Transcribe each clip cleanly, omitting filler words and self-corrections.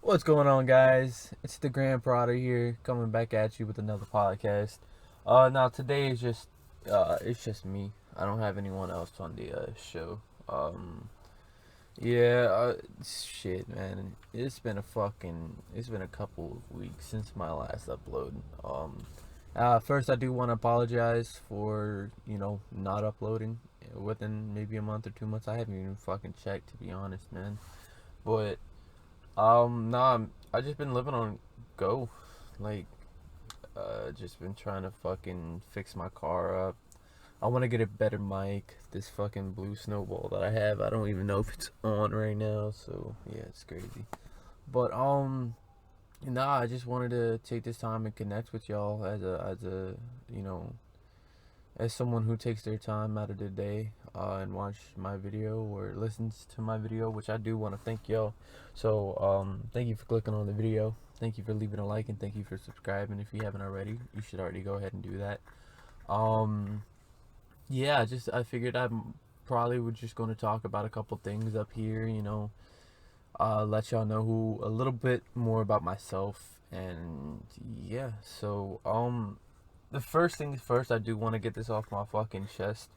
What's going on, guys? It's the Grand Prada here, coming back at you with another podcast. Now today is it's just me. I don't have anyone else on the show. Yeah, shit, man. It's been a couple of weeks since my last upload. First I do want to apologize for not uploading within maybe a month or 2 months. I haven't even fucking checked, to be honest, man. But nah, I just been living on go, like, just been trying to fucking fix my car up. I want to get a better mic. This fucking blue snowball that I have, I don't even know if it's on right now. So yeah, it's crazy. But nah, I just wanted to take this time and connect with y'all as a you know as someone who takes their time out of the day and watch my video or listens to my video, which I do want to thank y'all. So thank you for clicking on the video. Thank you for leaving a like, and thank you for subscribing. If you haven't already, you should already go ahead and do that. Um, yeah, I figured I'm probably was just going to talk about a couple things up here. Let y'all know who a little bit more about myself, and yeah. So the first things first, I do want to get this off my fucking chest.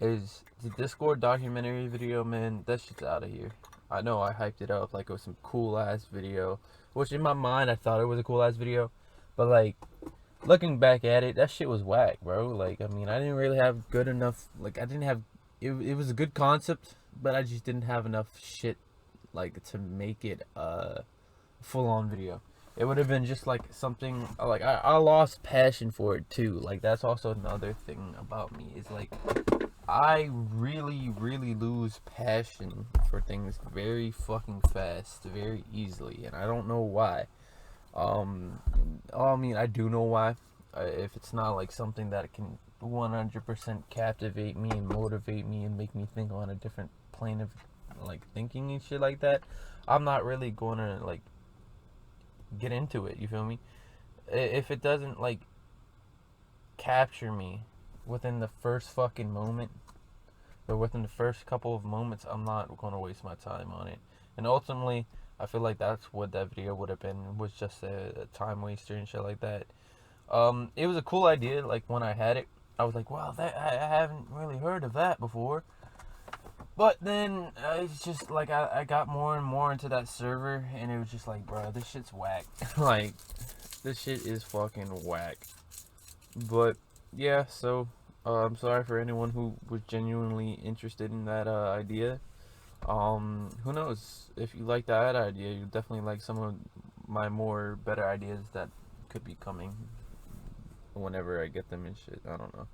Is the Discord documentary video, man? That shit's out of here. I know I hyped it up like it was some cool ass video, which in my mind I thought it was a cool ass video, but like looking back at it, that shit was whack, bro. Like, I mean, I didn't really have good enough. Like, I didn't have. It was a good concept, but I just didn't have enough shit like to make it a full on video. It would have been just like something like I lost passion for it too. Like, that's also another thing about me is like I really lose passion for things very fucking fast, very easily, and I don't know why. Um, I mean, I do know why. If it's not like something that can 100% captivate me and motivate me and make me think on a different plane of like thinking and shit like that, I'm not really going to like get into it. You feel me? If it doesn't like capture me within the first fucking moment, or within the first couple of moments, I'm not going to waste my time on it. And ultimately, I feel like that's what that video would have been, was just a time waster and shit like that. It was a cool idea. Like, when I had it, I was like, wow, that I haven't really heard of that before. But then it's just like I got more and more into that server, and it was just like, bro, this shit's whack. Like, this shit is fucking whack. But yeah, so I'm sorry for anyone who was genuinely interested in that idea. Who knows? If you like that idea, you definitely like some of my more better ideas that could be coming whenever I get them and shit. I don't know.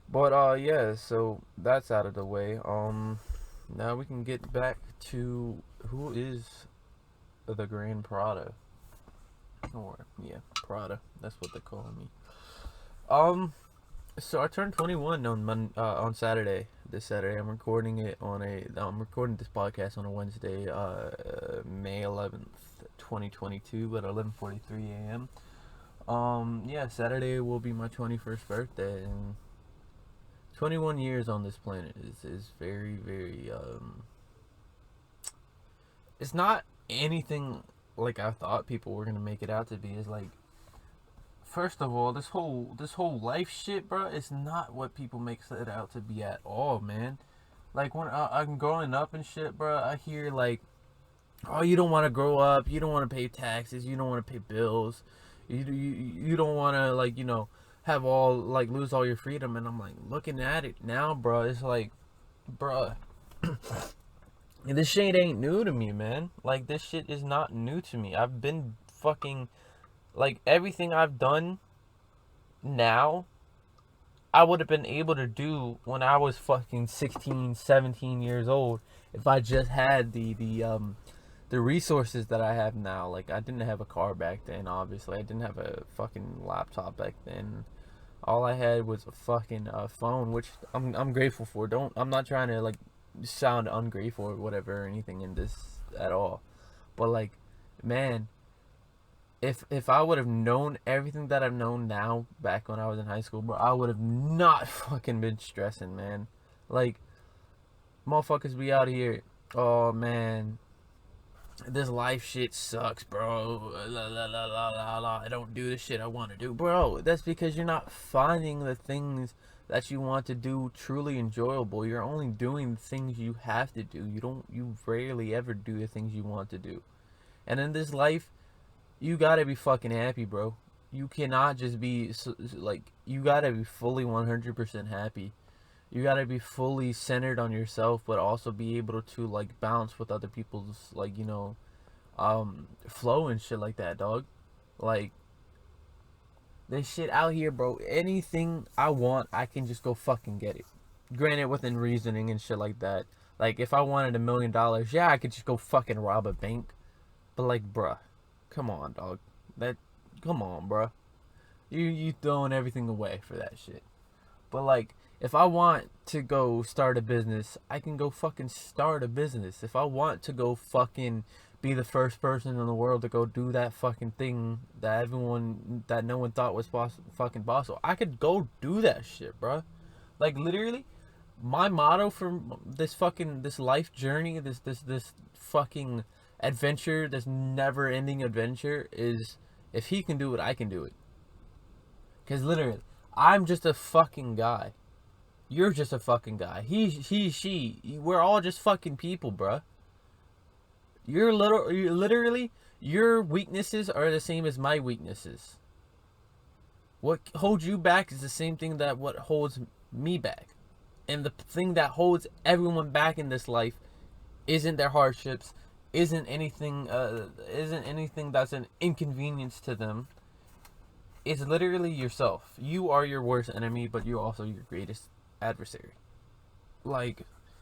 But yeah, so that's out of the way. Now we can get back to who is the Grand Prada. Or yeah, Prada. That's what they call me. So I turned 21 on Saturday. This Saturday, I'm recording this podcast on a Wednesday, May 11th, 2022, at 11:43 a.m. Yeah, Saturday will be my 21st birthday, and 21 years on this planet is very it's not anything like I thought people were gonna make it out to be. It's like, first of all, this whole life shit, bro, is not what people make it out to be at all, man. Like, when I'm growing up and shit, bro, I hear like, oh, you don't want to grow up, you don't want to pay taxes, you don't want to pay bills, you don't want to, like, have all, like, lose all your freedom. And I'm like, looking at it now, bro, it's like, bro, this shit ain't new to me, man. Like, this shit is not new to me. I've been fucking, like, everything I've done now, I would have been able to do when I was fucking 16, 17 years old, if I just had the resources that I have now. Like, I didn't have a car back then, obviously. I didn't have a fucking laptop back then. All I had was a fucking phone, which I'm grateful for. I'm not trying to like sound ungrateful or whatever or anything in this at all. But like, man, if I would have known everything that I've known now back when I was in high school, bro, I would have not fucking been stressing, man. Like, motherfuckers be out here. Oh man, this life shit sucks, bro. La, la, la, la, la, la. I don't do the shit I want to do, bro. That's because you're not finding the things that you want to do truly enjoyable. You're only doing the things you have to do. You rarely ever do the things you want to do. And in this life, you gotta be fucking happy, bro. You cannot just be like, you gotta be fully 100% happy. You gotta be fully centered on yourself, but also be able to like bounce with other people's, like, flow and shit like that, dog. Like, this shit out here, bro. Anything I want, I can just go fucking get it. Granted, within reasoning and shit like that. Like, if I wanted $1 million, yeah, I could just go fucking rob a bank. But like, bruh, come on, dog. That, come on, bruh. You throwing everything away for that shit. But like, if I want to go start a business, I can go fucking start a business. If I want to go fucking be the first person in the world to go do that fucking thing that no one thought was fucking possible, I could go do that shit, bro. Like, literally, my motto for this life journey, this fucking adventure, this never ending adventure is, if he can do it, I can do it. Cause literally, I'm just a fucking guy. You're just a fucking guy. She. We're all just fucking people, bruh. You're literally, your weaknesses are the same as my weaknesses. What holds you back is the same thing that what holds me back. And the thing that holds everyone back in this life isn't their hardships, isn't anything that's an inconvenience to them. It's literally yourself. You are your worst enemy, but you're also your greatest adversary. Like,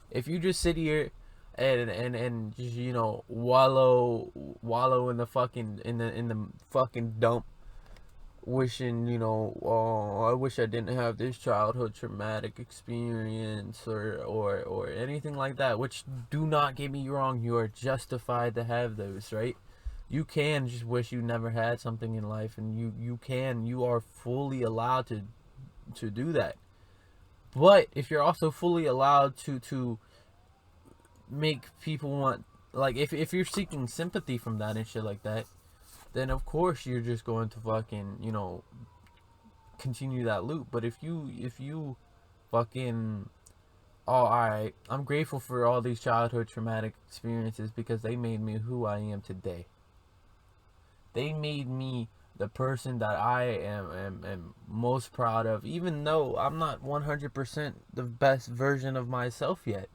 if you just sit here and just, wallow in the fucking dump, wishing, oh, I wish I didn't have this childhood traumatic experience or anything like that, which, do not get me wrong, you are justified to have those, right? You can just wish you never had something in life, and you are fully allowed to do that. But if you're also fully allowed to make people want, like, if you're seeking sympathy from that and shit like that, then of course you're just going to fucking, continue that loop. But if you fucking, oh, alright, I'm grateful for all these childhood traumatic experiences because they made me who I am today. They made me the person that I am most proud of, even though I'm not 100% the best version of myself yet.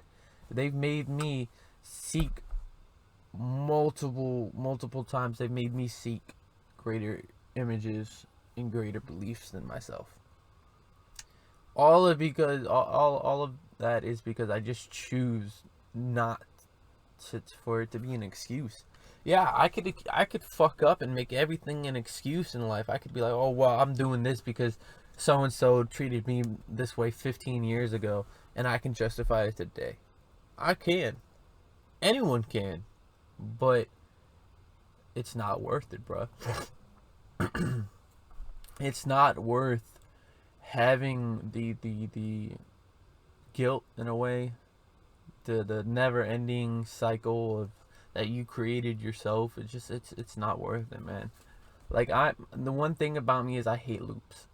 They've made me seek multiple times. They've made me seek greater images and greater beliefs than myself. All of that is because I just choose not for it to be an excuse. Yeah, I could fuck up and make everything an excuse in life. I could be like, oh, well, I'm doing this because so and so treated me this way 15 years ago, and I can justify it today. I can. Anyone can. But it's not worth it, bro. It's not worth having the guilt, in a way, the never ending cycle of that you created yourself. It's not worth it, man. Like, the one thing about me is I hate loops.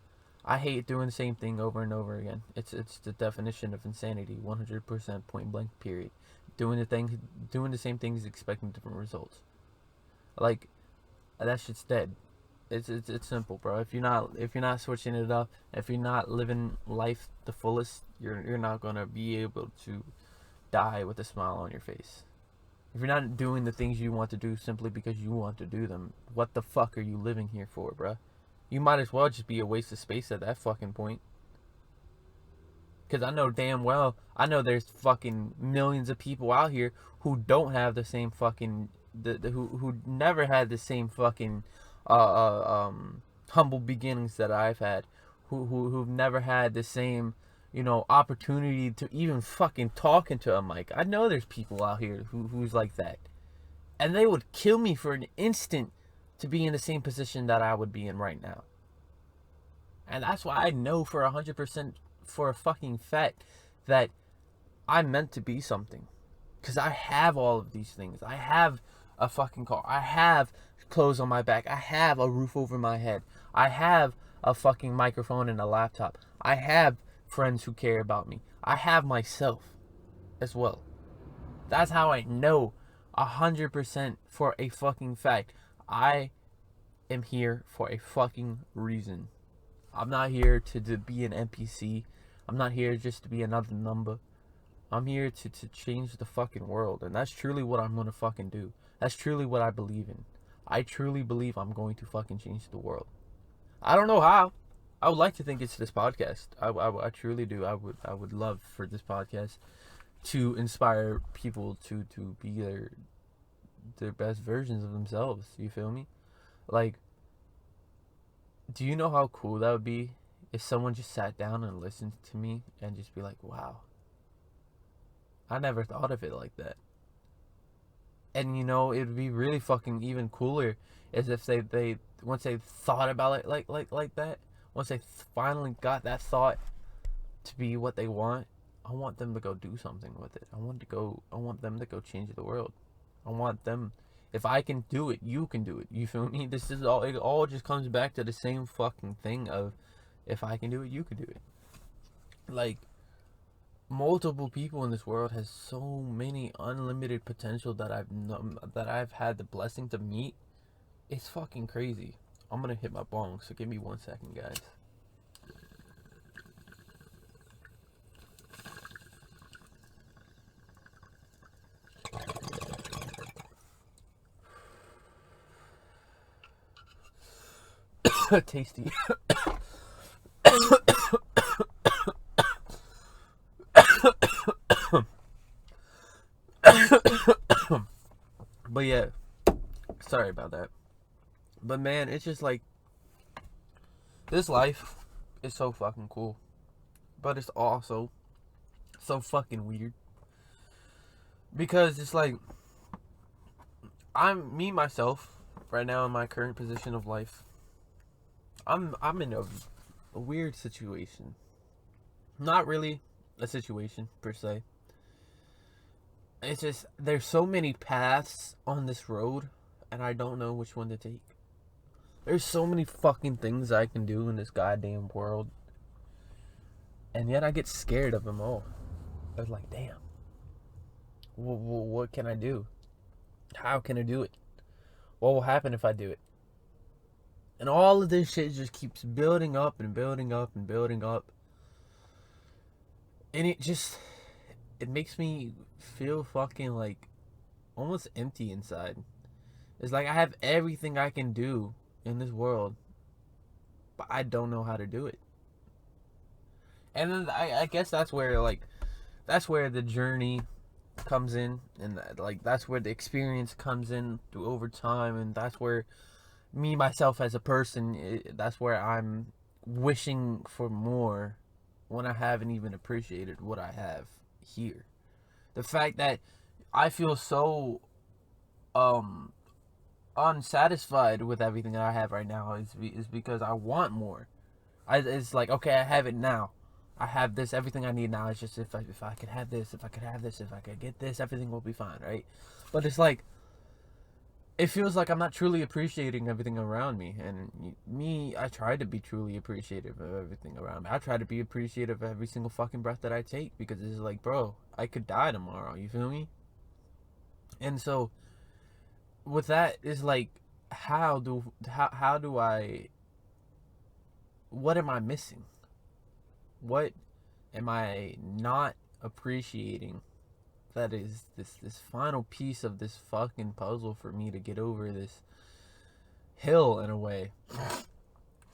I hate doing the same thing over and over again. It's the definition of insanity, 100% point blank, period. Doing the same things, expecting different results. Like, that shit's dead. It's simple, bro. If you're not switching it up, if you're not living life the fullest, you're not gonna be able to die with a smile on your face. If you're not doing the things you want to do simply because you want to do them, what the fuck are you living here for, bro? You might as well just be a waste of space at that fucking point. Because I know damn well, there's fucking millions of people out here who don't have the same fucking, who never had the same fucking humble beginnings that I've had, who've never had the same, opportunity to even fucking talk into a mic. I know there's people out here who's like that, and they would kill me for an instant to be in the same position that I would be in right now. And that's why I know for 100% for a fucking fact that I'm meant to be something, because I have all of these things. I have a fucking car. I have clothes on my back. I have a roof over my head. I have a fucking microphone and a laptop. I have friends who care about me. I have myself as well. That's how I know 100% for a fucking fact. I am here for a fucking reason. I'm not here to be an NPC. I'm not here just to be another number. I'm here to change the fucking world. And that's truly what I'm going to fucking do. That's truly what I believe in. I truly believe I'm going to fucking change the world. I don't know how. I would like to think it's this podcast. I truly do. I would love for this podcast to inspire people to be their best versions of themselves. You feel me? Like, do you know how cool that would be if someone just sat down and listened to me and just be like, wow, I never thought of it like that. And it would be really fucking even cooler as if they once they thought about it like that, once they finally got that thought to be what they want, I want them to go do something with it. I want them to go change the world. I want them, if I can do it, you can do it. You feel me? It all just comes back to the same fucking thing of, if I can do it, you can do it. Like, multiple people in this world has so many unlimited potential that I've had the blessing to meet. It's fucking crazy. I'm gonna hit my bong, so give me 1 second, guys. Tasty. But yeah, sorry about that. But man, it's just like, this life is so fucking cool, but it's also so fucking weird, because it's like, me myself right now in my current position of life. I'm in a weird situation. Not really a situation per se. It's just, there's so many paths on this road, and I don't know which one to take. There's so many fucking things I can do in this goddamn world, and yet I get scared of them all. I was like, damn, what can I do? How can I do it? What will happen if I do it? And all of this shit just keeps building up and building up and building up. And it makes me feel fucking like almost empty inside. It's like I have everything I can do in this world, but I don't know how to do it. And then I guess that's where the journey comes in, and like that's where the experience comes in through over time, and that's where me myself as a person, that's where I'm wishing for more when I haven't even appreciated what I have here. The fact that I feel so unsatisfied with everything that I have right now is because I want more. It's like, okay, I have it now. I have this, everything I need now. It's just, if I could have this, if I could have this, if I could get this, everything will be fine, right? But it's like, it feels like I'm not truly appreciating everything around me. And I try to be truly appreciative of everything around me. I try to be appreciative of every single fucking breath that I take, because it's like, bro, I could die tomorrow. You feel me? And so, with that, is like, how do I, what am I missing? What am I not appreciating that is this final piece of this fucking puzzle for me to get over this hill in a way?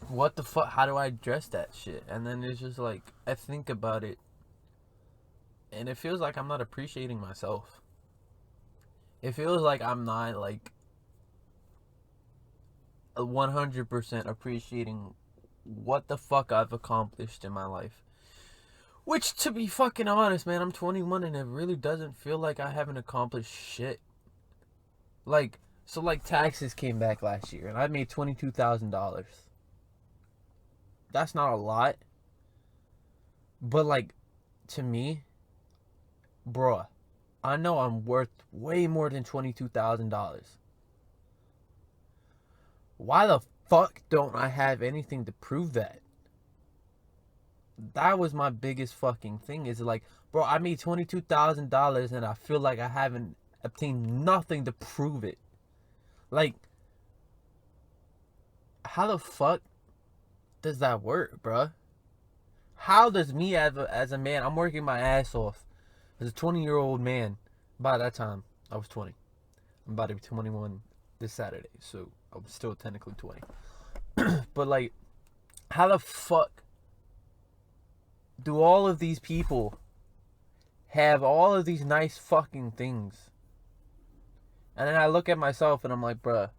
What the fuck? How do I address that shit? And then it's just like, I think about it, and it feels like I'm not appreciating myself. It feels like I'm not like 100% appreciating what the fuck I've accomplished in my life. Which, to be fucking honest, man, I'm 21 and it really doesn't feel like I haven't accomplished shit. Like, so like taxes came back last year and I made $22,000. That's not a lot. But like, to me, bruh, I know I'm worth way more than $22,000. Why the fuck don't I have anything to prove that? That was my biggest fucking thing. Is like, bro, I made $22,000 and I feel like I haven't obtained nothing to prove it. Like, how the fuck does that work, bruh? How does me as a man, I'm working my ass off as a 20-year-old man. By that time, I was 20. I'm about to be 21 this Saturday, so I'm still technically 20. But like, how the fuck do all of these people have all of these nice fucking things? And then I look at myself and I'm like, bruh,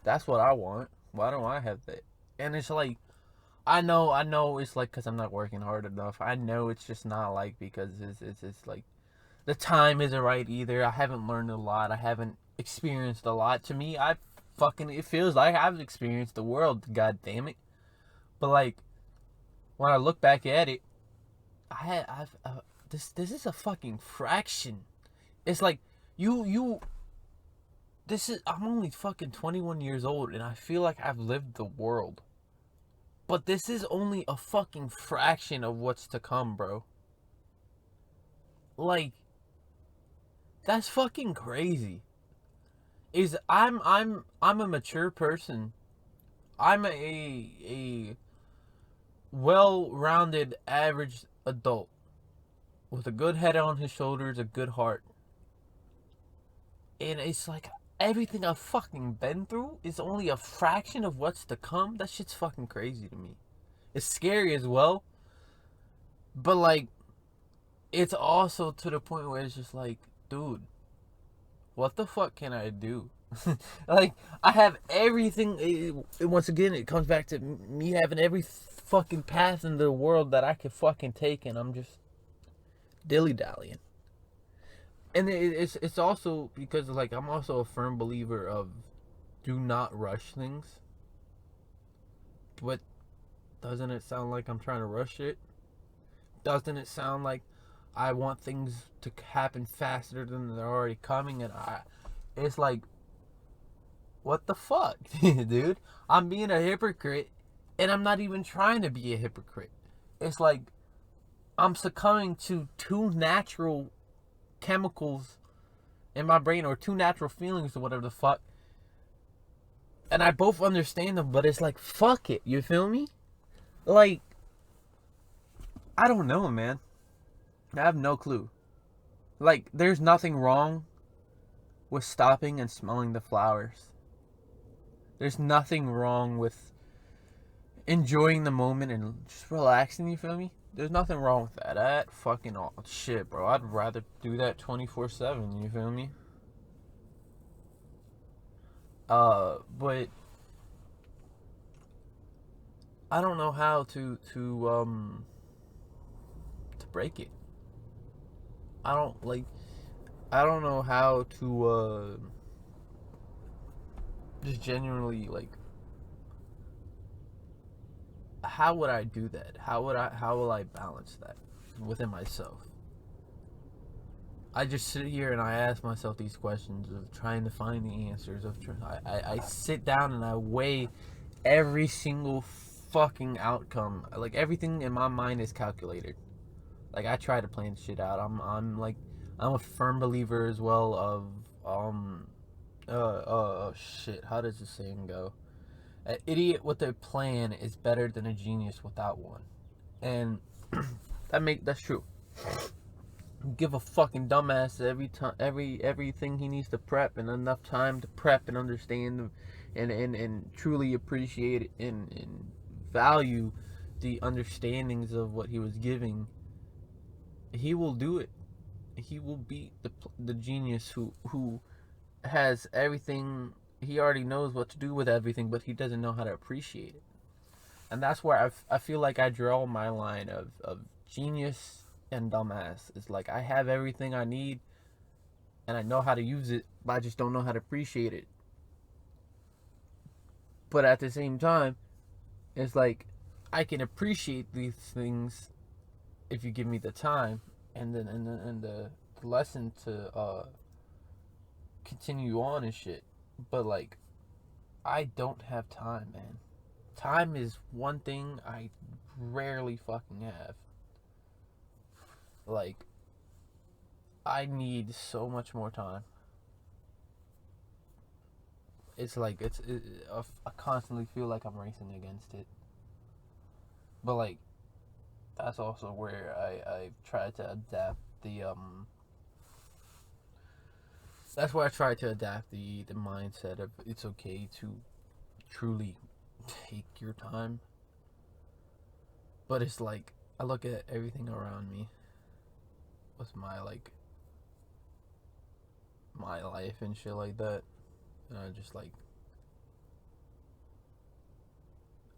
that's what I want. Why don't I have that? And it's like, I know it's like because I'm not working hard enough. I know it's just not like because it's like the time isn't right either. I haven't learned a lot. I haven't experienced a lot. To me, it feels like I've experienced the world. God damn it! But like when I look back at it, this is a fucking fraction. It's like you. I'm only fucking 21 years old and I feel like I've lived the world. But this is only a fucking fraction of what's to come, bro. Like, that's fucking crazy. I'm a mature person. I'm a well-rounded average adult with a good head on his shoulders, a good heart. And it's like everything I've fucking been through is only a fraction of what's to come. That shit's fucking crazy to me. It's scary as well. But like, it's also to the point where it's just like, dude, what the fuck can I do? Like, I have everything. Once again, it comes back to me having every fucking path in the world that I could fucking take, and I'm just dilly-dallying. And it's also because, like, I'm also a firm believer of do not rush things. But doesn't it sound like I'm trying to rush it? Doesn't it sound like I want things to happen faster than they're already coming? And it's like, what the fuck, dude? I'm being a hypocrite, and I'm not even trying to be a hypocrite. It's like I'm succumbing to two natural chemicals in my brain, or two natural feelings, or whatever the fuck. And I both understand them, but it's like, fuck it. You feel me? Like, I don't know, man. I have no clue. Like, there's nothing wrong with stopping and smelling the flowers. There's nothing wrong with enjoying the moment and just relaxing, you feel me? There's nothing wrong with that. That fucking shit, bro. I'd rather do that 24/7, you feel me? But I don't know how to break it. I don't know how to just genuinely, like, how would I do that? How will I balance that within myself? I just sit here and I ask myself these questions of trying to find the answers. I sit down and I weigh every single fucking outcome. Like, everything in my mind is calculated. Like, I try to plan shit out. I'm a firm believer as well of shit. How does the saying go? An idiot with a plan is better than a genius without one. And that's true. Give a fucking dumbass everything he needs to prep, and enough time to prep and understand and truly appreciate it and value the understandings of what he was giving. He will do it. He will be the genius who has everything. He already knows what to do with everything, but he doesn't know how to appreciate it. And that's where I feel like I draw my line of genius and dumbass. It's like, I have everything I need and I know how to use it, but I just don't know how to appreciate it. But at the same time, it's like, I can appreciate these things if you give me the time and lesson to continue on and shit. But like, I don't have time, man. Time is one thing I rarely fucking have. Like, I need so much more time. It's like I constantly feel like I'm racing against it. But like, that's also where I try to adapt the That's where I try to adapt the mindset of it's okay to truly take your time. But it's like I look at everything around me. What's my life and shit like that, and I just like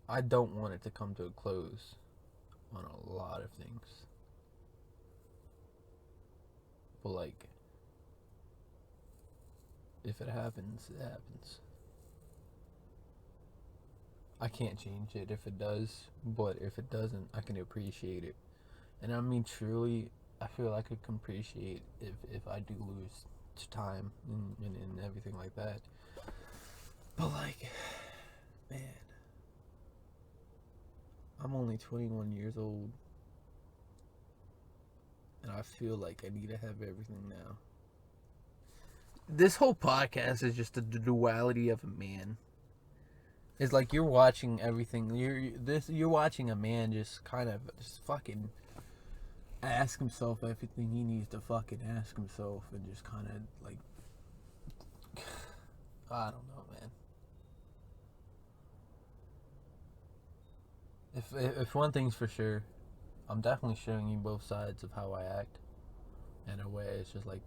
I don't want it to come to a close on a lot of things. But like, if it happens, it happens. I can't change it if it does, but if it doesn't, I can appreciate it. And I mean, truly, I feel like I can appreciate if I do lose time and everything like that. But like, man, I'm only 21 years old, and I feel like I need to have everything now. This whole podcast is just the duality of a man. It's like you're watching everything. You're watching a man just kind of just fucking ask himself everything he needs to fucking ask himself, and just kind of like, I don't know, man. If one thing's for sure, I'm definitely showing you both sides of how I act. In a way, it's just like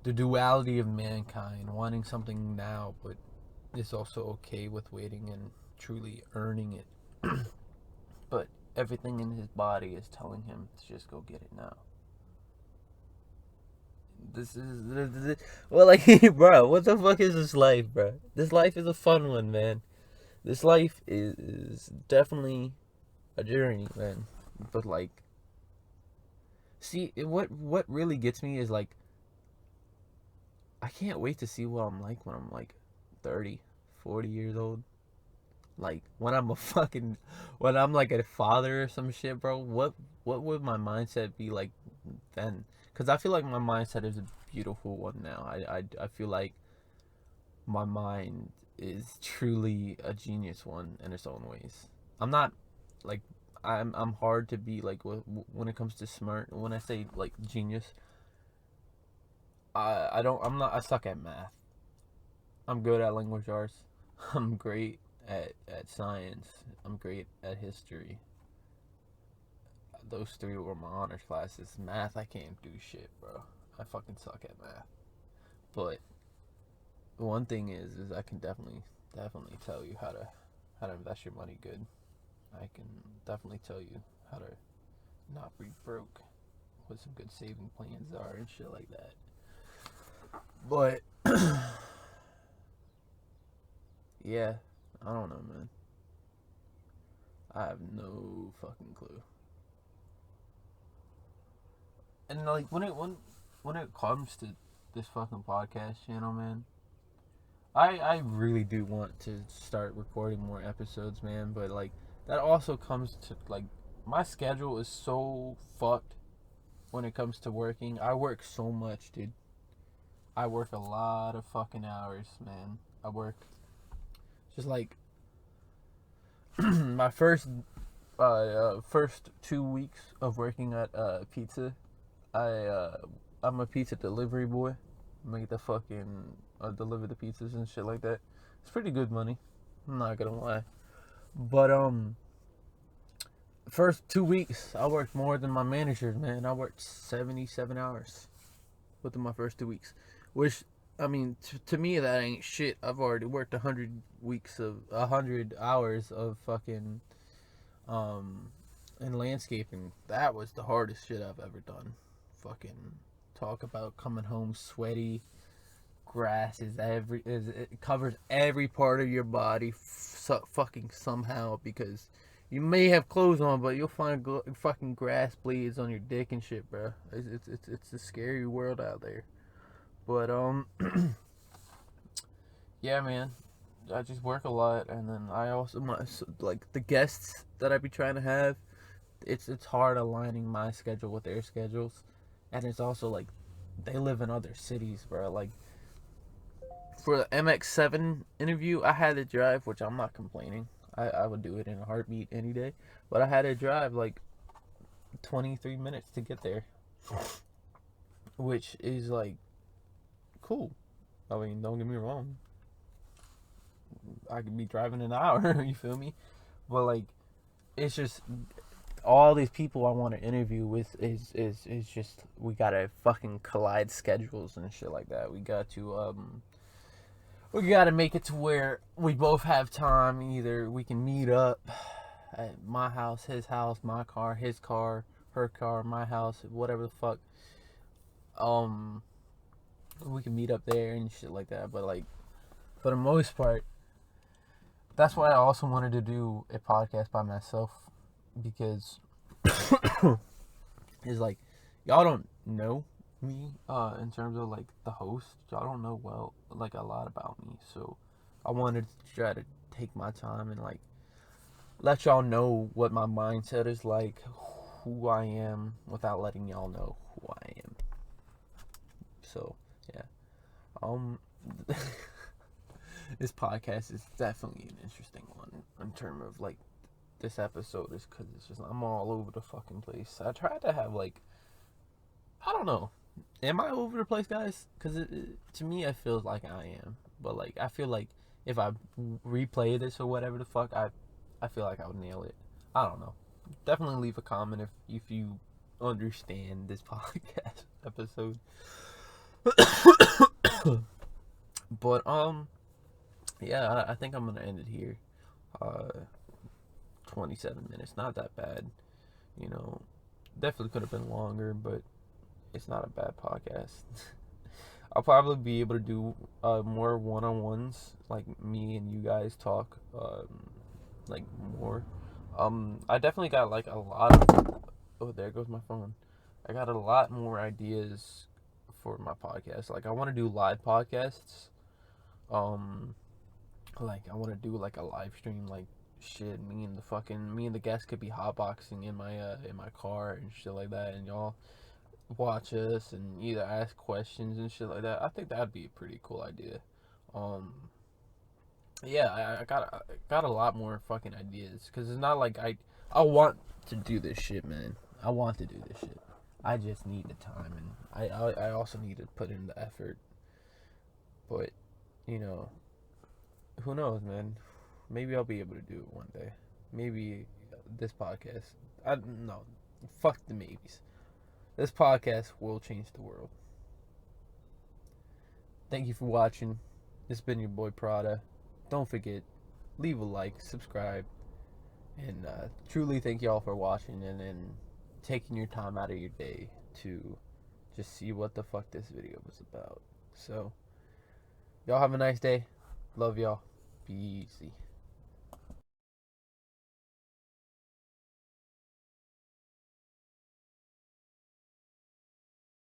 the duality of mankind, wanting something now, but it's also okay with waiting and truly earning it. But everything in his body is telling him to just go get it now. This is well, like, bro, what the fuck is this life, bro? This life is a fun one, man. This life is definitely a journey, man. But like, see, what really gets me is like, I can't wait to see what I'm like when I'm like 30, 40 years old. Like when I'm when I'm like a father or some shit, bro. What would my mindset be like then? Because I feel like my mindset is a beautiful one now. I feel like my mind is truly a genius one in its own ways. I'm not like I'm hard to be like when it comes to smart. When I say like genius, I suck at math. I'm good at language arts. I'm great at science. I'm great at history. Those three were my honors classes. Math, I can't do shit, bro. I fucking suck at math. But one thing is I can definitely tell you how to invest your money good. I can definitely tell you how to not be broke, what some good saving plans are and shit like that. But yeah, I don't know, man. I have no fucking clue. And like when it comes to this fucking podcast channel, man, I really do want to start recording more episodes, man. But like that also comes to like my schedule is so fucked when it comes to working. I work so much, dude. I work a lot of fucking hours, man. I work just like my first 2 weeks of working at pizza. I'm a pizza delivery boy. Make the fucking deliver the pizzas and shit like that. It's pretty good money. I'm not gonna lie. But first 2 weeks I worked more than my managers, man. I worked 77 hours within my first 2 weeks, which I mean to me that ain't shit. I've already worked 100 hours of fucking in landscaping. That was the hardest shit I've ever done. Fucking talk about coming home sweaty. Grass it covers every part of your body fucking somehow because You may have clothes on, but you'll find fucking grass blades on your dick and shit, bro. It's a scary world out there. But yeah, man. I just work a lot, and then I also like the guests that I be trying to have. It's hard aligning my schedule with their schedules, and it's also like they live in other cities, bro. Like for the MX7 interview, I had to drive, which I'm not complaining. I would do it in a heartbeat any day, but I had to drive like 23 minutes to get there, which is like cool. I mean, don't get me wrong. I could be driving an hour, you feel me? But like, it's just all these people I want to interview with is just we gotta fucking collide schedules and shit like that. We gotta make it to where we both have time. Either we can meet up at my house, his house, my car, his car, her car, my house, whatever the fuck. We can meet up there and shit like that. But like, for the most part, that's why I also wanted to do a podcast by myself, because it's like y'all don't know me in terms of like the host. Y'all don't know like a lot about me, so I wanted to try to take my time and like let y'all know what my mindset is like, who I am, without letting y'all know who I am. So yeah, um this podcast is definitely an interesting one in terms of like this episode, is because it's just I'm all over the fucking place. I tried to have like, I don't know, am I over the place, guys? Because to me, it feels like I am, but like I feel like if I replay this or whatever the fuck, I feel like I would nail it. I don't know. Definitely leave a comment if you understand this podcast episode. But yeah, I think I'm gonna end it here. 27 minutes, not that bad. You know, definitely could have been longer, but it's not a bad podcast. I'll probably be able to do more one-on-ones, like me and you guys talk, like more. I definitely got like a lot of. Oh, there goes my phone. I got a lot more ideas for my podcast. Like I want to do live podcasts. Um, like I want to do like a live stream, like shit. Me and the guest could be hotboxing in my car and shit like that, and y'all watch us and either ask questions and shit like that. I think that'd be a pretty cool idea. Um, yeah, I got a lot more fucking ideas, because it's not like I want to do this shit, man. I want to do this shit. I just need the time, and I also need to put in the effort. But you know, who knows, man? Maybe I'll be able to do it one day. Maybe this podcast. I no, fuck the maybes. This podcast will change the world. Thank you for watching. It's been your boy Prada. Don't forget, leave a like, subscribe, and truly thank y'all for watching and taking your time out of your day to just see what the fuck this video was about. So, y'all have a nice day. Love y'all. Be easy.